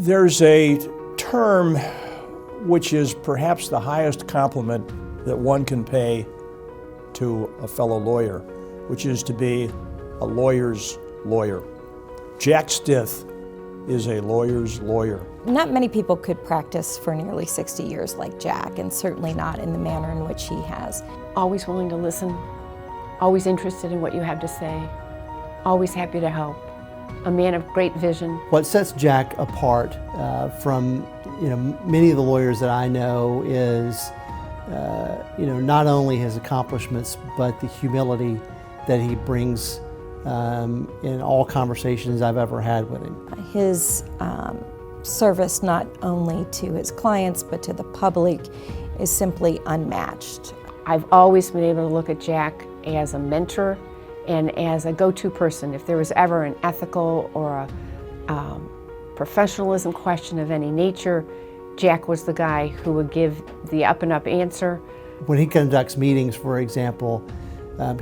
There's a term which is perhaps the highest compliment that one can pay to a fellow lawyer, which is to be a lawyer's lawyer. Jack Stith is a lawyer's lawyer. Not many people could practice for nearly 60 years like Jack, and certainly not in the manner in which he has. Always willing to listen, always interested in what you have to say, always happy to help, a man of great vision. What sets Jack apart from many of the lawyers that I know is not only his accomplishments, but the humility that he brings in all conversations I've ever had with him. His service not only to his clients but to the public is simply unmatched. I've always been able to look at Jack as a mentor and as a go-to person. If there was ever an ethical or a professionalism question of any nature, Jack was the guy who would give the up-and-up answer. When he conducts meetings, for example,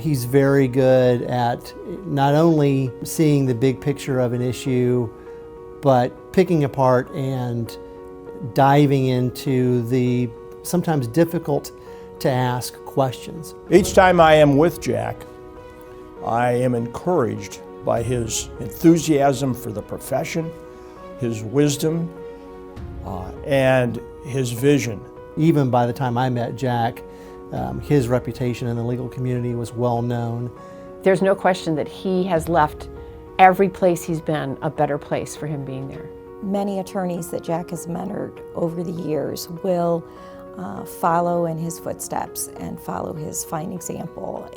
he's very good at not only seeing the big picture of an issue, but picking apart and diving into the sometimes difficult to ask questions. Each time I am with Jack, I am encouraged by his enthusiasm for the profession, his wisdom, and his vision. Even by the time I met Jack, his reputation in the legal community was well known. There's no question that he has left every place he's been a better place for him being there. Many attorneys that Jack has mentored over the years will follow in his footsteps and follow his fine example.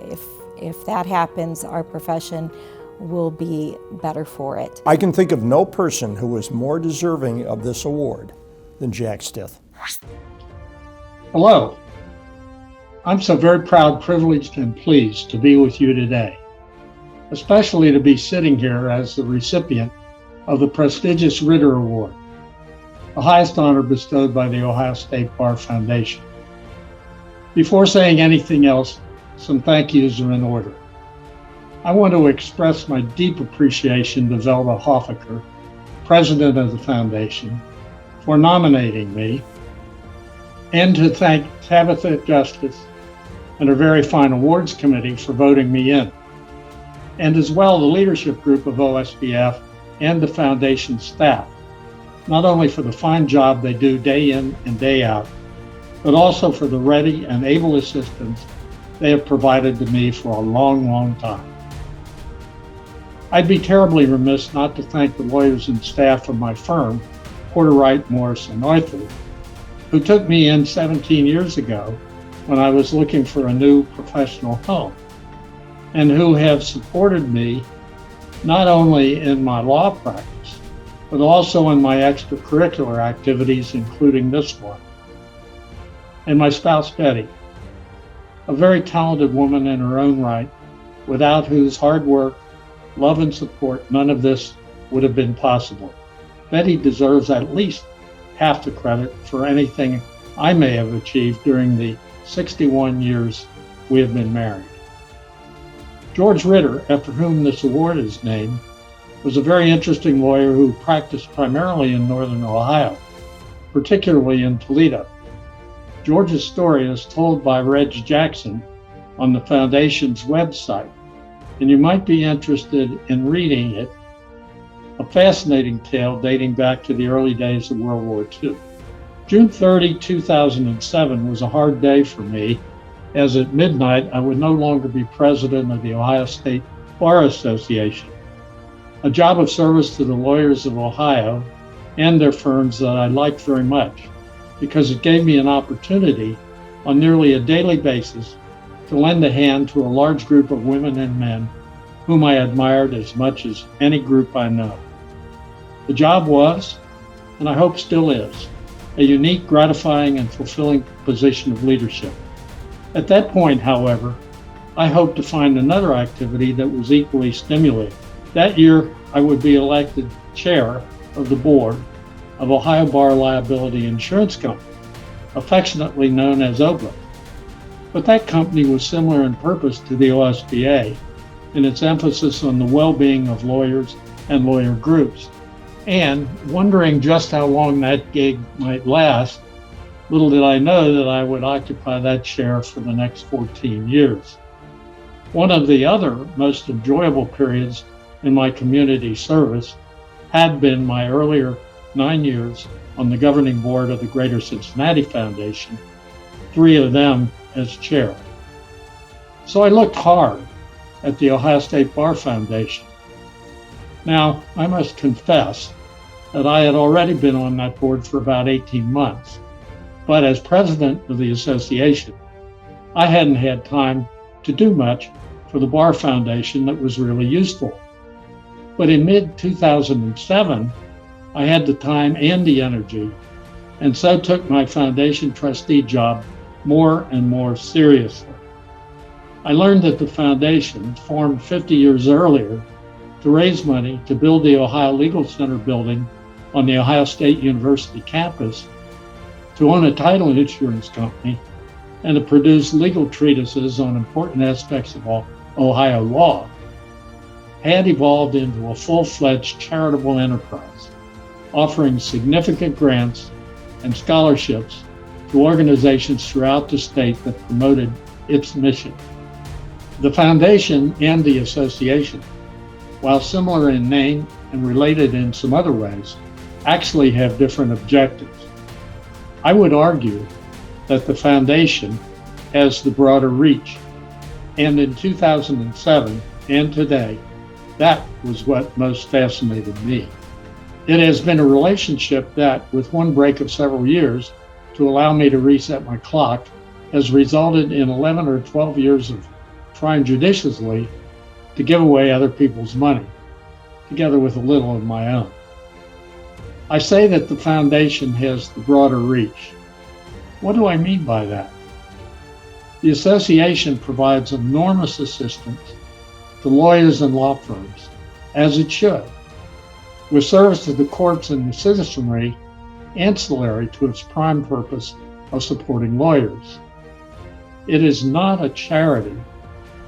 If that happens, our profession will be better for it. I can think of no person who is more deserving of this award than Jack Stith. Hello. I'm so very proud, privileged, and pleased to be with you today, especially to be sitting here as the recipient of the prestigious Ritter Award, the highest honor bestowed by the Ohio State Bar Foundation. Before saying anything else, some thank yous are in order. I want to express my deep appreciation to Velda Hoffaker, president of the foundation, for nominating me, and to thank Tabitha Justice and her very fine awards committee for voting me in, and as well the leadership group of OSBF and the foundation staff, not only for the fine job they do day in and day out, but also for the ready and able assistance they have provided to me for a long, long time. I'd be terribly remiss not to thank the lawyers and staff of my firm, Porter Wright, Morris, and Arthur, who took me in 17 years ago when I was looking for a new professional home, and who have supported me not only in my law practice, but also in my extracurricular activities, including this one. And my spouse, Betty, a very talented woman in her own right, without whose hard work, love, and support, none of this would have been possible. Betty deserves at least half the credit for anything I may have achieved during the 61 years we have been married. George Ritter, after whom this award is named, was a very interesting lawyer who practiced primarily in northern Ohio, particularly in Toledo. George's story is told by Reg Jackson on the Foundation's website, and you might be interested in reading it, a fascinating tale dating back to the early days of World War II. June 30, 2007 was a hard day for me, as at midnight I would no longer be president of the Ohio State Bar Association, a job of service to the lawyers of Ohio and their firms that I liked very much, because it gave me an opportunity on nearly a daily basis to lend a hand to a large group of women and men whom I admired as much as any group I know. The job was, and I hope still is, a unique, gratifying, and fulfilling position of leadership. At that point, however, I hoped to find another activity that was equally stimulating. That year, I would be elected chair of the board of Ohio Bar Liability Insurance Company, affectionately known as OBLI. But that company was similar in purpose to the OSBA in its emphasis on the well-being of lawyers and lawyer groups, And wondering just how long that gig might last, little did I know that I would occupy that chair for the next 14 years. One of the other most enjoyable periods in my community service had been my earlier 9 years on the governing board of the Greater Cincinnati Foundation, 3 of them as chair. So I looked hard at the Ohio State Bar Foundation. Now, I must confess that I had already been on that board for about 18 months, but as president of the association, I hadn't had time to do much for the Bar Foundation that was really useful. But in mid-2007, I had the time and the energy, and so took my foundation trustee job more and more seriously. I learned that the foundation, formed 50 years earlier to raise money to build the Ohio Legal Center building on the Ohio State University campus, to own a title insurance company, and to produce legal treatises on important aspects of Ohio law, had evolved into a full-fledged charitable enterprise, offering significant grants and scholarships to organizations throughout the state that promoted its mission. The foundation and the association, while similar in name and related in some other ways, actually have different objectives. I would argue that the foundation has the broader reach, and in 2007 and today, that was what most fascinated me. It has been a relationship that, with one break of several years to allow me to reset my clock, has resulted in 11 or 12 years of trying judiciously to give away other people's money, together with a little of my own. I say that the foundation has the broader reach. What do I mean by that? The association provides enormous assistance to lawyers and law firms, as it should, with service to the courts and the citizenry ancillary to its prime purpose of supporting lawyers. It is not a charity,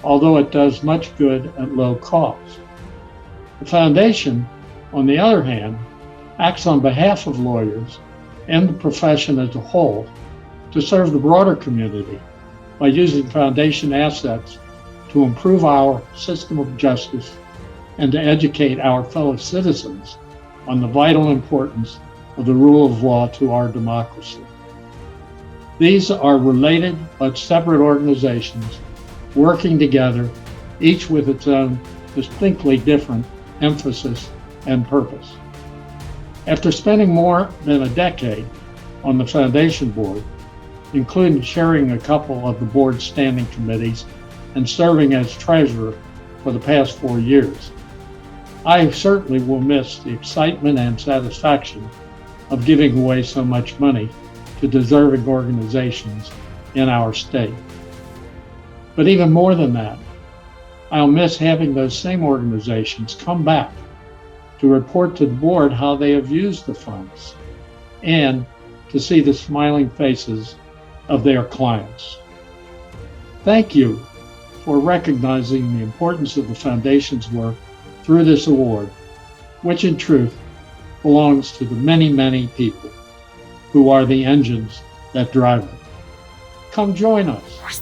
although it does much good at low cost. The foundation, on the other hand, acts on behalf of lawyers and the profession as a whole to serve the broader community by using foundation assets to improve our system of justice and to educate our fellow citizens on the vital importance of the rule of law to our democracy. These are related but separate organizations working together, each with its own distinctly different emphasis and purpose. After spending more than a decade on the foundation board, including chairing a couple of the board's standing committees and serving as treasurer for the past 4 years, I certainly will miss the excitement and satisfaction of giving away so much money to deserving organizations in our state. But even more than that, I'll miss having those same organizations come back to report to the board how they have used the funds and to see the smiling faces of their clients. Thank you for recognizing the importance of the foundation's work through this award, which in truth belongs to the many, many people who are the engines that drive it. Come join us.